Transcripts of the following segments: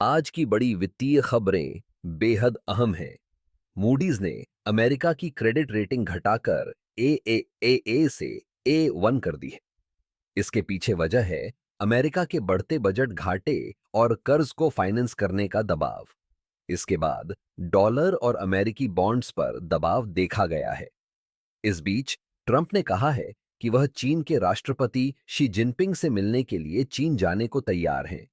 आज की बड़ी वित्तीय खबरें बेहद अहम हैं। मूडीज ने अमेरिका की क्रेडिट रेटिंग घटाकर ए से A1 कर दी है। इसके पीछे वजह है अमेरिका के बढ़ते बजट घाटे और कर्ज को फाइनेंस करने का दबाव। इसके बाद डॉलर और अमेरिकी बॉन्ड्स पर दबाव देखा गया है। इस बीच ट्रंप ने कहा है कि वह चीन के राष्ट्रपति शी जिनपिंग से मिलने के लिए चीन जाने को तैयार हैं।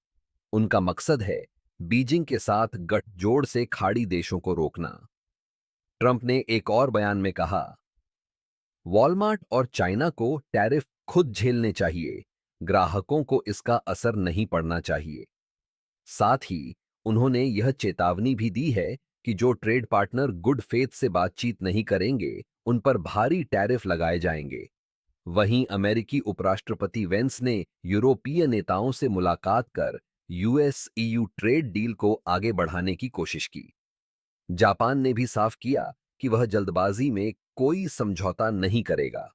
उनका मकसद है बीजिंग के साथ गठजोड़ से खाड़ी देशों को रोकना। ट्रंप ने एक और बयान में कहा, वॉलमार्ट और चाइना को टैरिफ खुद झेलने चाहिए, ग्राहकों को इसका असर नहीं पड़ना चाहिए। साथ ही उन्होंने यह चेतावनी भी दी है कि जो ट्रेड पार्टनर गुड फेथ से बातचीत नहीं करेंगे, उन पर भारी टैरिफ लगाए जाएंगे। वहीं अमेरिकी उपराष्ट्रपति वेंस ने यूरोपीय नेताओं से मुलाकात कर यूएस ईयू ट्रेड डील को आगे बढ़ाने की कोशिश की। जापान ने भी साफ किया कि वह जल्दबाजी में कोई समझौता नहीं करेगा।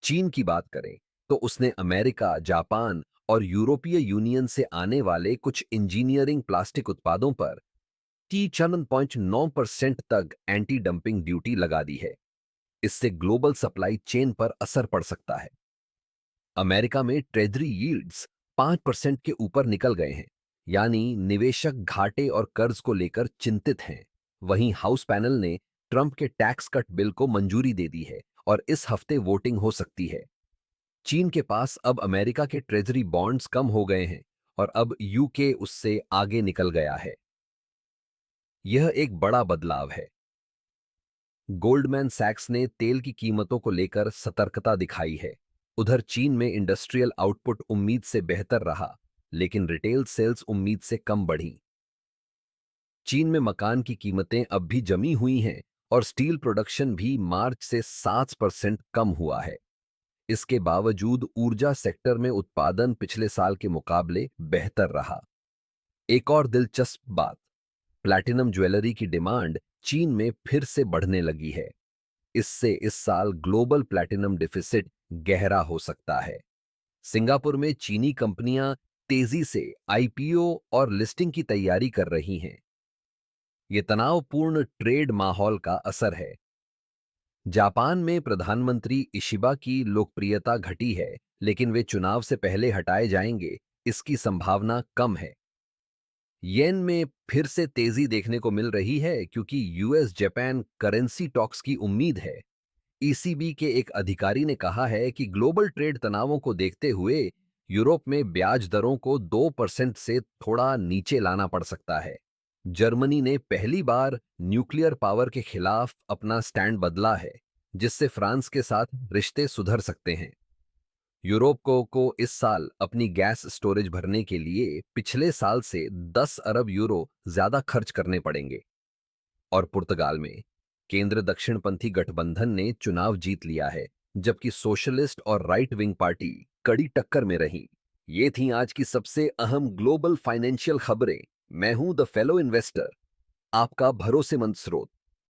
चीन की बात करें तो उसने अमेरिका, जापान और यूरोपीय यूनियन से आने वाले कुछ इंजीनियरिंग प्लास्टिक उत्पादों पर 53.9% तक एंटी डंपिंग ड्यूटी लगा दी है। इससे ग्लोबल सप्लाई चेन पर असर पड़ सकता है। अमेरिका में ट्रेजरी यील्ड्स 5% के ऊपर निकल गए हैं, यानी निवेशक घाटे और कर्ज को लेकर चिंतित हैं। वहीं हाउस पैनल ने ट्रंप के टैक्स कट बिल को मंजूरी दे दी है और इस हफ्ते वोटिंग हो सकती है। चीन के पास अब अमेरिका के ट्रेजरी बॉन्ड्स कम हो गए हैं और अब यूके उससे आगे निकल गया है। यह एक बड़ा बदलाव है। गोल्डमैन सैक्स ने तेल की कीमतों को लेकर सतर्कता दिखाई है। उधर चीन में इंडस्ट्रियल आउटपुट उम्मीद से बेहतर रहा, लेकिन रिटेल सेल्स उम्मीद से कम बढ़ी। चीन में मकान की कीमतें अब भी जमी हुई हैं और स्टील प्रोडक्शन भी मार्च से 7% कम हुआ है। इसके बावजूद ऊर्जा सेक्टर में उत्पादन पिछले साल के मुकाबले बेहतर रहा। एक और दिलचस्प बात, प्लैटिनम ज्वेलरी की डिमांड चीन में फिर से बढ़ने लगी है। इससे इस साल ग्लोबल प्लैटिनम डिफिसिट गहरा हो सकता है। सिंगापुर में चीनी कंपनियां तेजी से आईपीओ और लिस्टिंग की तैयारी कर रही हैं। यह तनावपूर्ण ट्रेड माहौल का असर है। जापान में प्रधानमंत्री इशिबा की लोकप्रियता घटी है, लेकिन वे चुनाव से पहले हटाए जाएंगे, इसकी संभावना कम है। येन में फिर से तेजी देखने को मिल रही है क्योंकि यूएस जापान करेंसी टॉक्स की उम्मीद है। ईसीबी के एक अधिकारी ने कहा है कि ग्लोबल ट्रेड तनावों को देखते हुए यूरोप में ब्याज दरों को 2% से थोड़ा नीचे लाना पड़ सकता है। जर्मनी ने पहली बार न्यूक्लियर पावर के खिलाफ अपना स्टैंड बदला है, जिससे फ्रांस के साथ रिश्ते सुधर सकते हैं। यूरोप को इस साल अपनी गैस स्टोरेज भरने के लिए पिछले साल से 10 अरब यूरो ज्यादा खर्च करने पड़ेंगे। और पुर्तगाल में केंद्र दक्षिणपंथी गठबंधन ने चुनाव जीत लिया है, जबकि सोशलिस्ट और राइट विंग पार्टी कड़ी टक्कर में रही। ये थी आज की सबसे अहम ग्लोबल फाइनेंशियल खबरें। मैं हूं द फेलो इन्वेस्टर, आपका भरोसेमंद स्रोत।